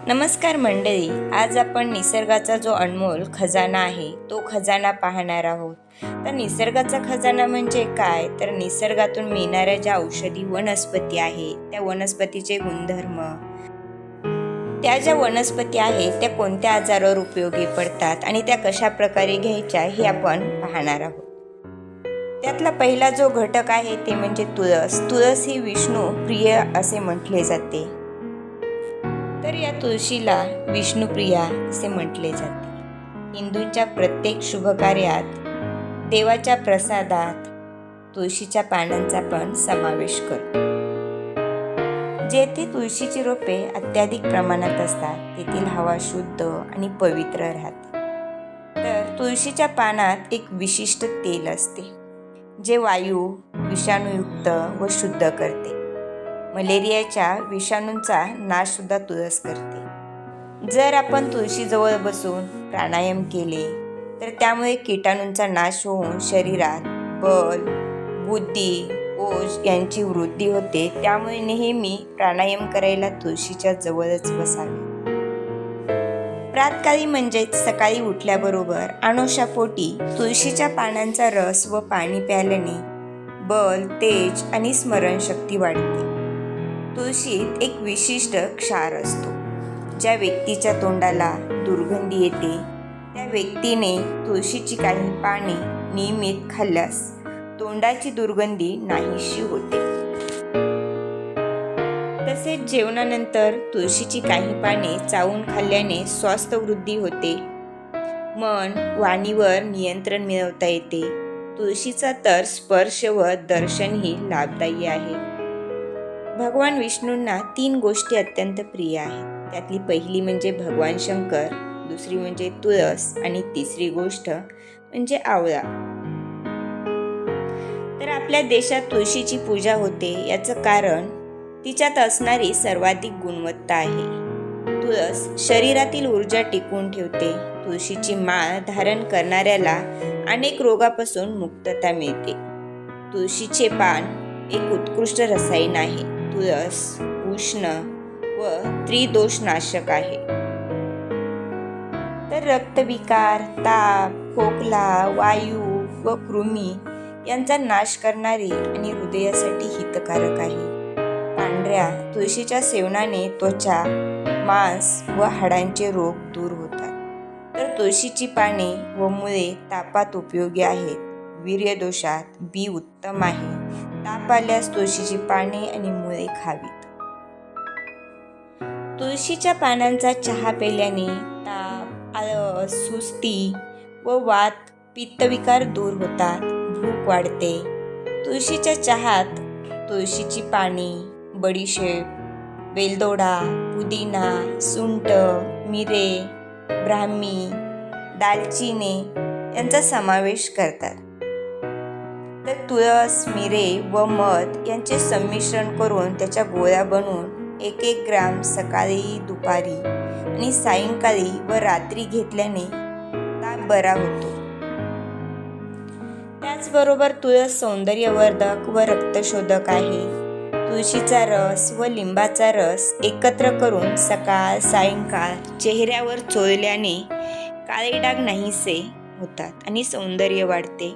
नमस्कार मंडळी, आज आपण निसर्गाचा जो अनमोल खजाना आहे तो खजाना पाहणार आहोत. तर निसर्गाचा खजाना म्हणजे काय, तर निसर्गातून मिळणाऱ्या ज्या औषधी वनस्पती आहेत त्या वनस्पतीचे गुणधर्म, त्या ज्या वनस्पती आहेत त्या कोणत्या आजारावर उपयोगी पडतात आणि त्या कशा प्रकारे घ्यायच्या हे आपण पाहणार आहोत. त्यातला पहिला जो घटक आहे ते म्हणजे तुळस. तुळस ही विष्णू प्रिय असे म्हटले जाते. तर या तुळशीला विष्णुप्रिया असे म्हटले जाते. हिंदूंच्या प्रत्येक शुभकार्यात, देवाच्या प्रसादात तुळशीच्या पानांचा पण समावेश करतो. जेथे तुळशीची रोपे अत्याधिक प्रमाणात असतात तेथील हवा शुद्ध आणि पवित्र राहते. तर तुळशीच्या पानात एक विशिष्ट तेल असते जे वायू विषाणुयुक्त व शुद्ध करते. मलेरियाच्या विषाणूंचा नाश सुद्धा तुळस करते. जर आपण तुळशीजवळ बसून प्राणायाम केले तर त्यामुळे कीटाणूंचा नाश होऊन शरीरात बल, बुद्धी, ओज यांची वृद्धी होते. त्यामुळे नेहमी प्राणायाम करायला तुळशीच्या जवळच बसावे. प्रातकाळी म्हणजेच सकाळी उठल्याबरोबर अनुशापोटी तुळशीच्या पानांचा रस व पाणी प्यायल्याने बल, तेज आणि स्मरणशक्ती वाढते. तुळशीत एक विशिष्ट क्षार असतो. ज्या व्यक्तीच्या तोंडाला दुर्गंधी येते त्या व्यक्तीने तुळशीची काही पाने नियमित खाल्ल्यास तोंडाची दुर्गंधी नाहीशी होते. तसेच जेवणानंतर तुळशीची काही पाने चावून खाल्ल्याने स्वास्थ्यवृद्धी होते. मन, वाणीवर नियंत्रण मिळवता येते. तुळशीचा तर स्पर्श व दर्शनही लाभदायी आहे. भगवान विष्णूंना 3 गोष्टी अत्यंत प्रिय आहेत. त्यातली पहिली म्हणजे भगवान शंकर, दुसरी म्हणजे तुळस आणि तिसरी गोष्ट म्हणजे आवळा. तर आपल्या देशात तुळशीची पूजा होते याचं कारण तिच्यात असणारी सर्वाधिक गुणवत्ता आहे. तुळस शरीरातील ऊर्जा टिकवून ठेवते. तुळशीची माळ धारण करणाऱ्याला अनेक रोगापासून मुक्तता मिळते. तुळशीचे पान एक उत्कृष्ट रसायन आहे. तुळस उष्ण व त्रिदोषनाशक आहे. तर रक्तविकार, ताप, खोकला, वायू व कृमी यांचा नाश करणारी आणि हृदयासाठी हितकारक आहे. पांढऱ्या तुळशीच्या सेवनाने त्वचा, मांस व हाडांचे रोग दूर होतात. तर तुळशीची पाने व मुळे तापात उपयोगी आहेत. वीर्यदोषात बी उत्तम आहे. ताप आल्यास तुळशीची पाने आणि मुळे खावीत. तुळशीच्या पानांचा चहा प्यायल्याने ताप, आळस, सुस्ती व वात, पित्तविकार दूर होतात. भूक वाढते. तुळशीच्या चहात तुळशीची पाने, बडीशेप, वेलदोडा, पुदिना, सुंठ, मिरे, ब्राह्मी, दालचिनी यांचा समावेश करतात. तर तुळस, मिरे व मध यांचे संमिश्रण करून त्याच्या गोळ्या बनवून 1-1 ग्राम सकाळी, दुपारी आणि सायंकाळी व रात्री घेतल्याने ताप बरा होतो. त्याचबरोबर तुळस सौंदर्यवर्धक व रक्तशोधक आहे. तुळशीचा रस व लिंबाचा रस एकत्र करून सकाळ सायंकाळ चेहऱ्यावर चोळल्याने काळे डाग नाहीसे होतात आणि सौंदर्य वाढते.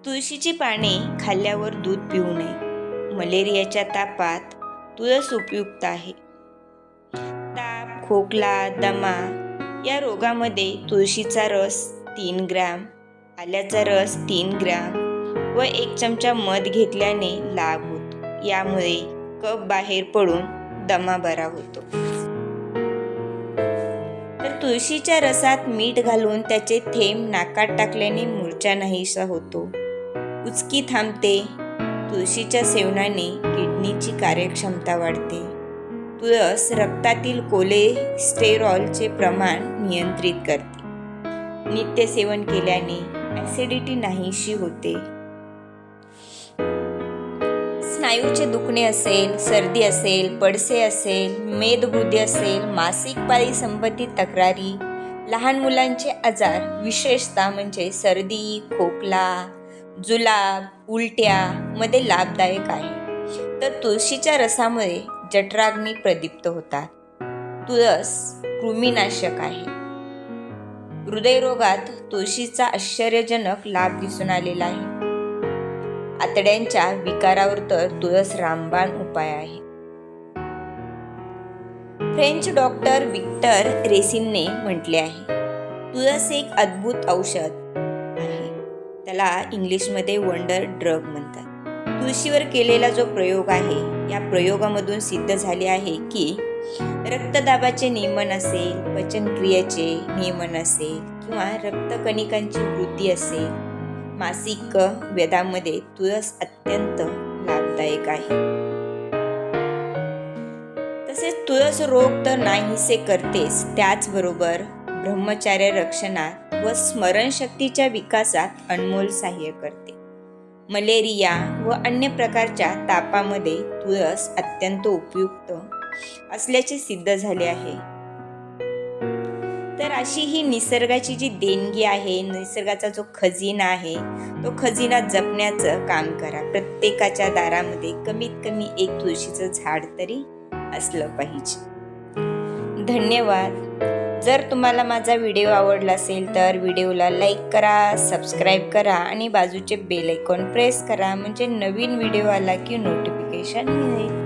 तुळशीची पाने खाल्ल्यावर दूध पिऊ नये. मलेरियाच्या तापात तुळस उपयुक्त आहे. ताप, खोकला, दमा या रोगामध्ये तुळशीचा रस 3 ग्रॅम, आल्याचा रस 3 ग्रॅम व 1 चमचा मध घेतल्याने लाभ होतो. यामुळे कफ बाहेर पडून दमा बरा होतो. तर तुळशीच्या रसात मीठ घालून त्याचे थेंब नाकात टाकल्याने मूर्छा नाहीसा होतो. उचकी थांबते. तुळशीच्या सेवनाने किडनीची कार्यक्षमता वाढते. तुळस रक्तातील कोलेस्टेरॉलचे प्रमाण नियंत्रित करते. नित्य सेवन केल्याने ॲसिडिटी नाहीशी होते. स्नायूचे दुखणे असेल, सर्दी असेल, पडसे असेल, मेदबुद्धी असेल, मासिक पाळी संबंधित तक्रारी, लहान मुलांचे आजार विशेषतः म्हणजे सर्दी, खोकला, जुलाब, उलट्या मध्ये लाभदायक आहे. तर तुळशीच्या रसामुळे जठराग्नी प्रदीप्त होतात. तुळस कृमीनाशक आहे. हृदयरोगात तुळशीचा आश्चर्यजनक लाभ दिसून आलेला आहे. आतड्यांच्या विकारावर तर तुळस रामबाण उपाय आहे. फ्रेंच डॉक्टर विक्टर रेसिनने म्हटले आहे, तुळस एक अद्भुत औषध आहे. त्याला इंग्लिशमध्ये वंडर ड्रग म्हणतात. तुळशीवर केलेला जो प्रयोग आहे, या प्रयोगामधून सिद्ध झाले आहे की रक्तदाबाचे नियमन असेल, पचनक्रियेचे नियमन असेल किंवा रक्तकणिकांची वृद्धी असेल, मासिक वेदामध्ये तुळस अत्यंत लाभदायक आहे. तसेच तुळस रोग तर नाहीसे करतेच, त्याचबरोबर ब्रह्मचर्य रक्षणात व स्मरणशक्तीच्या विकासात अनमोल सहाय्य करते. मलेरिया व अन्य प्रकारच्या तापामध्ये तुळस अत्यंत उपयुक्त असल्याचे सिद्ध झाले आहे. तर अशी ही निसर्गाची जी देणगी आहे, निसर्गाचा जो खजिना आहे, तो खजिना जपण्याचं काम करा. प्रत्येकाच्या दारामध्ये कमीत कमी एक तुळशीचं झाड तरी असलं पाहिजे. धन्यवाद. जर तुम्हाला माझा व्हिडिओ आवडला असेल तर व्हिडिओला लाईक करा, सबस्क्राईब करा आणि बाजूचे बेल आयकॉन प्रेस करा, म्हणजे नवीन व्हिडिओ आला की नोटिफिकेशन मिळेल.